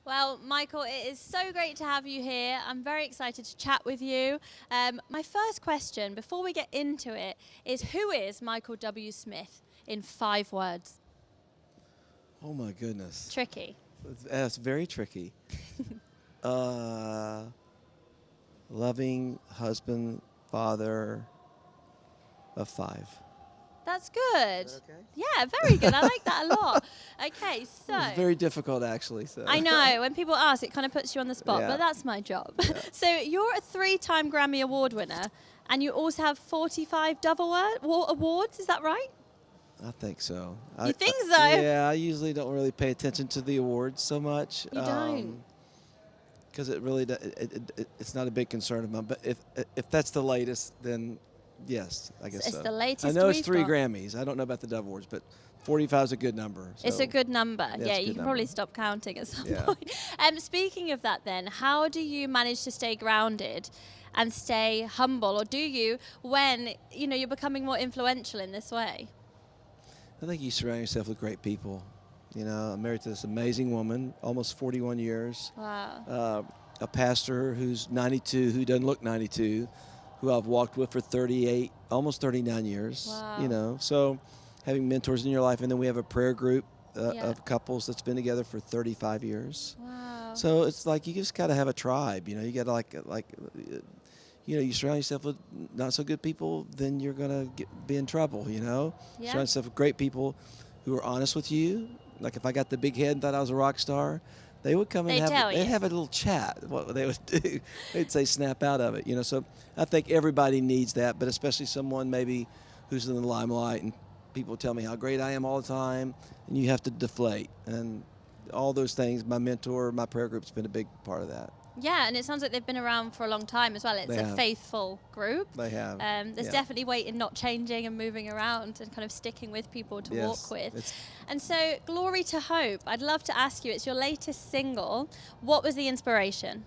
Well, Michael, it is so great to have you here. I'm very excited to chat with you. My first question, before we get into it, is who is Michael W. Smith in 5 words? Oh my goodness. Tricky. That's very tricky. Uh, Loving husband, father of 5. That's good. Is that okay? Yeah, very good. I like that a lot. Okay, so It was very difficult actually. So I know when people ask, it kind of puts you on the spot, Yeah. but that's my job. Yeah. So you're a 3-time Grammy Award winner, and you also have 45 awards. Is that right? I think so. You think so? Yeah, I usually don't really pay attention to the awards so much. You don't? Because it really it's not a big concern of mine. But if that's the latest, then yes, I guess It's so. the latest I know it's we've 3 got. Grammys. I don't know about the Dove Awards, but 45 is a good number. It's so- a good number. it's Yeah, a you good can probably number. stop counting at some Yeah. point. Speaking of that then, how do you manage to stay grounded and stay humble, or do you when, you're becoming more influential in this way? I think you surround yourself with great people. I'm married to this amazing woman, almost 41 years. Wow. A pastor who's 92, who doesn't look 92, who I've walked with for 38, almost 39 years. Wow. So having mentors in your life, and then we have a prayer group Yeah. of couples that's been together for 35 years. Wow. So it's like you just got to have a tribe. You got to you surround yourself with not so good people, then you're gonna be in trouble. Yeah. Surround yourself with great people who are honest with you. Like if I got the big head and thought I was a rock star, they would come and they'd have a little chat. What they would do, they'd say, "Snap out of it." So I think everybody needs that, but especially someone maybe who's in the limelight and people tell me how great I am all the time, and you have to deflate. And all those things, my mentor, my prayer group's been a big part of that. Yeah, and it sounds like they've been around for a long time as well. It's They a have. faithful group. They have. There's Yeah. definitely weight in not changing and moving around and kind of sticking with people to Yes, walk with. it's- And so, Glory to Hope, I'd love to ask you, it's your latest single. What was the inspiration?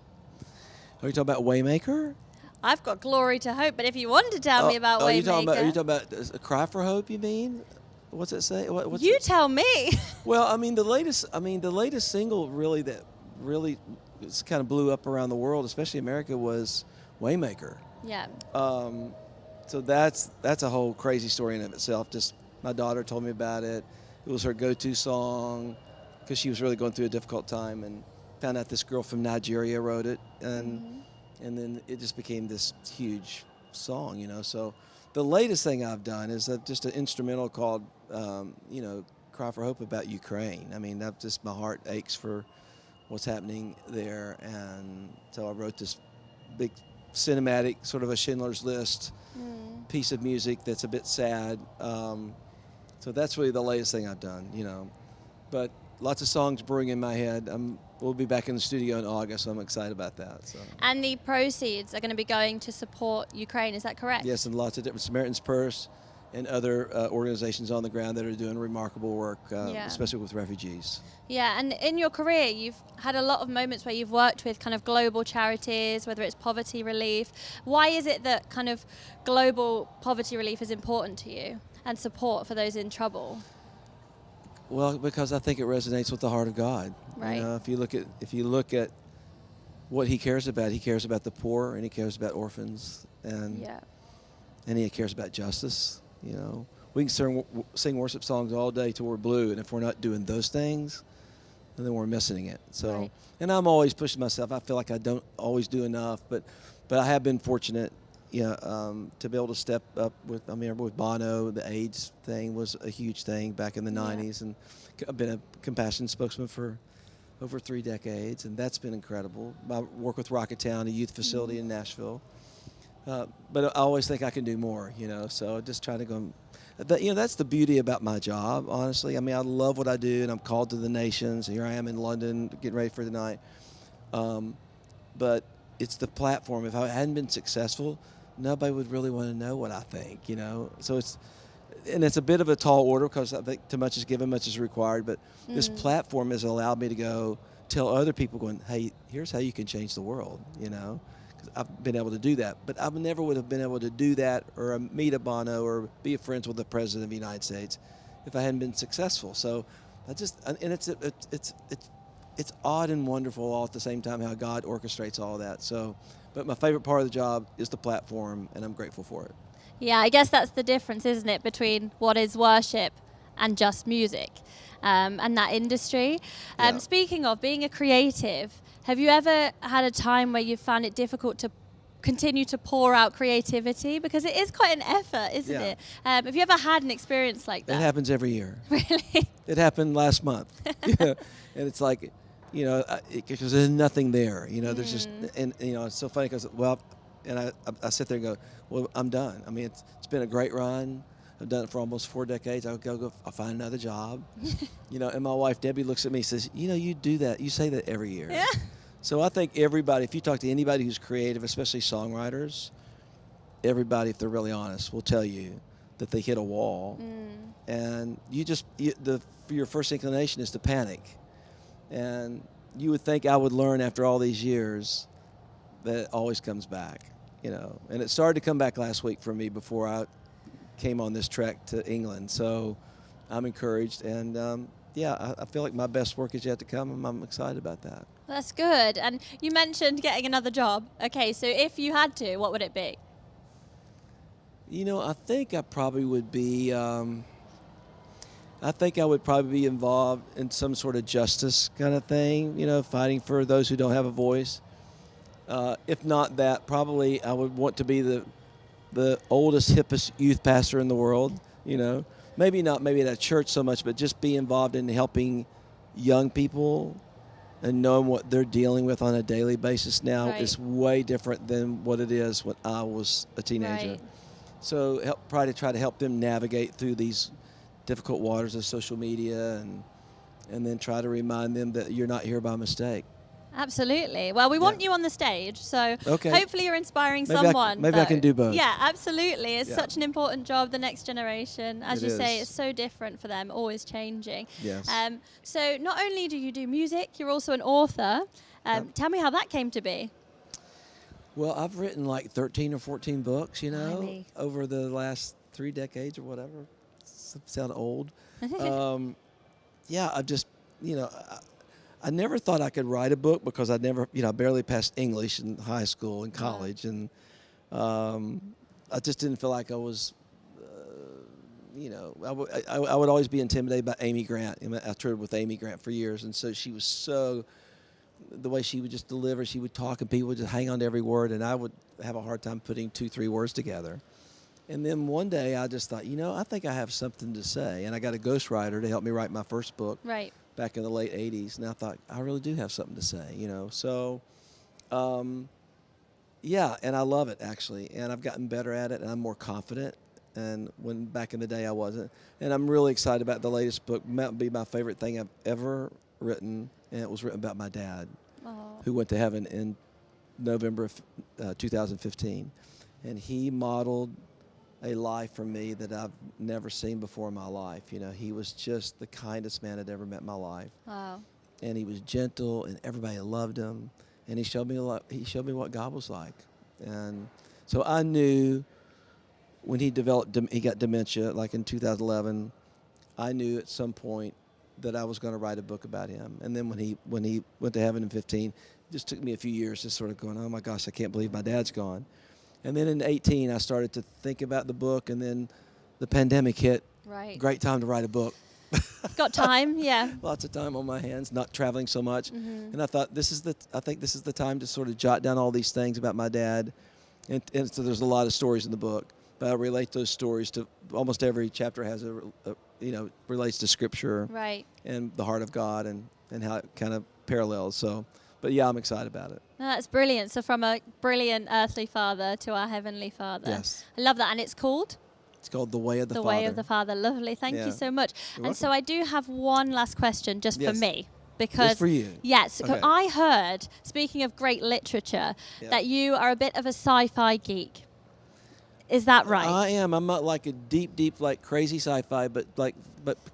Are you talking about Waymaker? I've got Glory to Hope, but if you want to tell me about Are Waymaker, you talking about a cry for hope? You mean? What's it say? What's you it? tell me. Well, the latest single really that really kind of blew up around the world, especially America, was Waymaker. Yeah. So that's a whole crazy story in of itself. Just my daughter told me about it. It was her go-to song because she was really going through a difficult time, and found out this girl from Nigeria wrote it, and then it just became this huge song. So the latest thing I've done is just an instrumental called "Cry for Hope" about Ukraine. That just my heart aches for what's happening there, and so I wrote this big cinematic, sort of a Schindler's List piece of music that's a bit sad. So that's really the latest thing I've done, But lots of songs brewing in my head. We'll be back in the studio in August, so I'm excited about that. So. And the proceeds are going to be going to support Ukraine, is that correct? Yes, and lots of different Samaritan's Purse and other organizations on the ground that are doing remarkable work, especially with refugees. Yeah, and in your career, you've had a lot of moments where you've worked with kind of global charities, whether it's poverty relief. Why is it that kind of global poverty relief is important to you and support for those in trouble? Well, because I think it resonates with the heart of God. Right. If you look at what He cares about the poor, and He cares about orphans, and He cares about justice. We can sing worship songs all day till we're blue, and if we're not doing those things, then we're missing it. So, Right. And I'm always pushing myself. I feel like I don't always do enough, but I have been fortunate, to be able to step up with. With Bono, the AIDS thing was a huge thing back in the '90s, and I've been a compassion spokesman for over 3 decades, and that's been incredible. I work with Rocketown, a youth facility in Nashville. But I always think I can do more, so just try to go. That's the beauty about my job, honestly. I love what I do, and I'm called to the nations. Here I am in London getting ready for tonight. But it's the platform. If I hadn't been successful, nobody would really want to know what I think, So it's a bit of a tall order because I think too much is given, much is required. But this platform has allowed me to go tell other people, going, hey, here's how you can change the world, Because I've been able to do that. But I never would have been able to do that or meet a Bono or be friends with the President of the United States if I hadn't been successful. So and it's it's odd and wonderful all at the same time how God orchestrates all that. So, but my favorite part of the job is the platform, and I'm grateful for it. Yeah, I guess that's the difference, isn't it, between what is worship and just music, and that industry. Yeah. Speaking of being a creative, have you ever had a time where you found it difficult to continue to pour out creativity? Because it is quite an effort, isn't Yeah. it? Have you ever had an experience like It that? happens every year. Really? It happened last month. Yeah. And it's like, because there's nothing there. There's just, and it's so funny because, I sit there and go, well, I'm done. I mean, it's been a great run. I've done it for almost 4 decades. I'll find another job. And my wife, Debbie, looks at me and says, you do that. You say that every year. Yeah. So I think everybody, if you talk to anybody who's creative, especially songwriters, everybody, if they're really honest, will tell you that they hit a wall. And your first inclination is to panic. And you would think I would learn after all these years that it always comes back, And it started to come back last week for me before I came on this trek to England. So I'm encouraged. And, I feel like my best work is yet to come, and I'm excited about that. That's good. And you mentioned getting another job. Okay, so if you had to, what would it be? I think I probably would be, involved in some sort of justice kind of thing, fighting for those who don't have a voice. If not that, probably I would want to be the oldest, hippest youth pastor in the world, Maybe not maybe at a church so much, but just be involved in helping young people and knowing what they're dealing with on a daily basis now is way different than what it is when I was a teenager. Right. So try to help them navigate through these difficult waters of social media and then try to remind them that you're not here by mistake. Absolutely. Well, we want you on the stage, so hopefully you're inspiring Maybe someone. I can do both. Yeah, absolutely. It's such an important job, the next generation. As you say, it's so different for them, always changing. Yes. So not only do you do music, you're also an author. Tell me how that came to be. Well, I've written like 13 or 14 books, Blimey. over the last 3 decades or whatever. Sound old. I've just, I never thought I could write a book because I barely passed English in high school and college. And I just didn't feel like I was, I would always be intimidated by Amy Grant. I toured with Amy Grant for years. And so she was the way she would just deliver, she would talk and people would just hang on to every word. And I would have a hard time putting 2-3 words together. And then one day I just thought, I think I have something to say. And I got a ghostwriter to help me write my first book. Right. Back in the late 80s, and I thought, I really do have something to say, So, and I love it, actually. And I've gotten better at it, and I'm more confident. And when back in the day I wasn't. And I'm really excited about the latest book. It might be my favorite thing I've ever written, and it was written about my dad, who went to heaven in November of 2015. And he modeled a life for me that I've never seen before in my life. He was just the kindest man I'd ever met in my life. Wow. And he was gentle, and everybody loved him. And he showed me a lot. He showed me what God was like. And so I knew when he got dementia, like in 2011. I knew at some point that I was going to write a book about him. And then when he went to heaven in 15, it just took me a few years to sort of going, oh my gosh, I can't believe my dad's gone. And then in 18, I started to think about the book, and then the pandemic hit. Right. Great time to write a book. Got time, yeah. Lots of time on my hands, not traveling so much. And I thought, I think this is the time to sort of jot down all these things about my dad. And so there's a lot of stories in the book, but I relate those stories to almost every chapter has relates to Scripture. Right. And the heart of God and how it kind of parallels. So, but yeah, I'm excited about it. No, that's brilliant. So from a brilliant earthly father to our heavenly father. Yes. I love that. And it's called? It's called The Way of the Father. The Way of the Father. Lovely. Thank you so much. You're and so welcome. I do have one last question just for me. Because Just for you? Yes. Okay. I heard, speaking of great literature, that you are a bit of a sci-fi geek. Is that right? I am. I'm not like a deep, like crazy sci-fi, but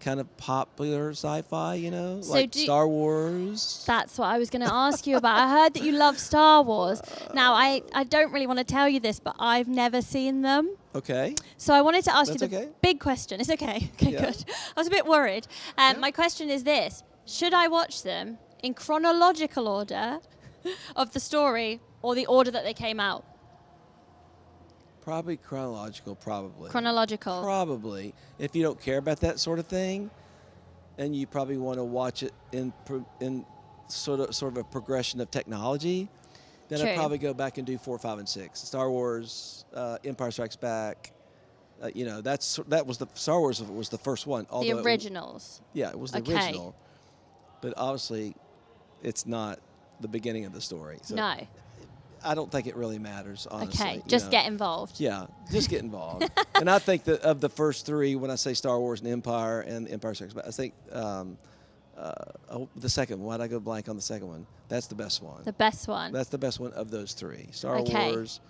kind of popular sci-fi, So like Star Wars. That's what I was going to ask you about. I heard that you love Star Wars. Now, I don't really want to tell you this, but I've never seen them. Okay. So I wanted to ask you That's the okay. big question. It's okay. Okay, Yeah. good. I was a bit worried. My question is this. Should I watch them in chronological order of the story or the order that they came out? Probably chronological, probably. Chronological. Probably. If you don't care about that sort of thing, and you probably want to watch it in sort of a progression of technology, then True. I'd probably go back and do 4, 5, and 6. Star Wars, Empire Strikes Back. That was the Star Wars was the first one. The originals. It was the original. But obviously, it's not the beginning of the story. So No. I don't think it really matters, honestly. Okay, just get involved. Yeah, just get involved. And I think that of the first three, when I say Star Wars and Empire Strikes Back, I think the second one. Why'd I go blank on the second one? That's the best one. The best one. That's the best one of those three. Star Okay. Wars.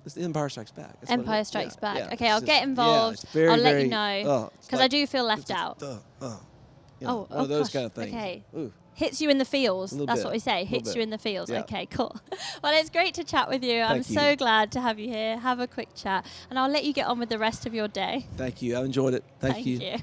It's the Empire Strikes Back. That's Empire what Strikes yeah, Back. yeah. Okay, I'll It's get just- involved. Yeah, it's very, I'll let very, you know. Because I do feel left out. One of those gosh. kind of things. Okay. Ooh. Hits you in the feels. Little That's bit. what we say. Little Hits you bit. in the feels. Yeah. Okay, cool. Well, it's great to chat with you. I'm Thank you. so glad to have you here. Have a quick chat. And I'll let you get on with the rest of your day. Thank you. I enjoyed it. Thank you. you.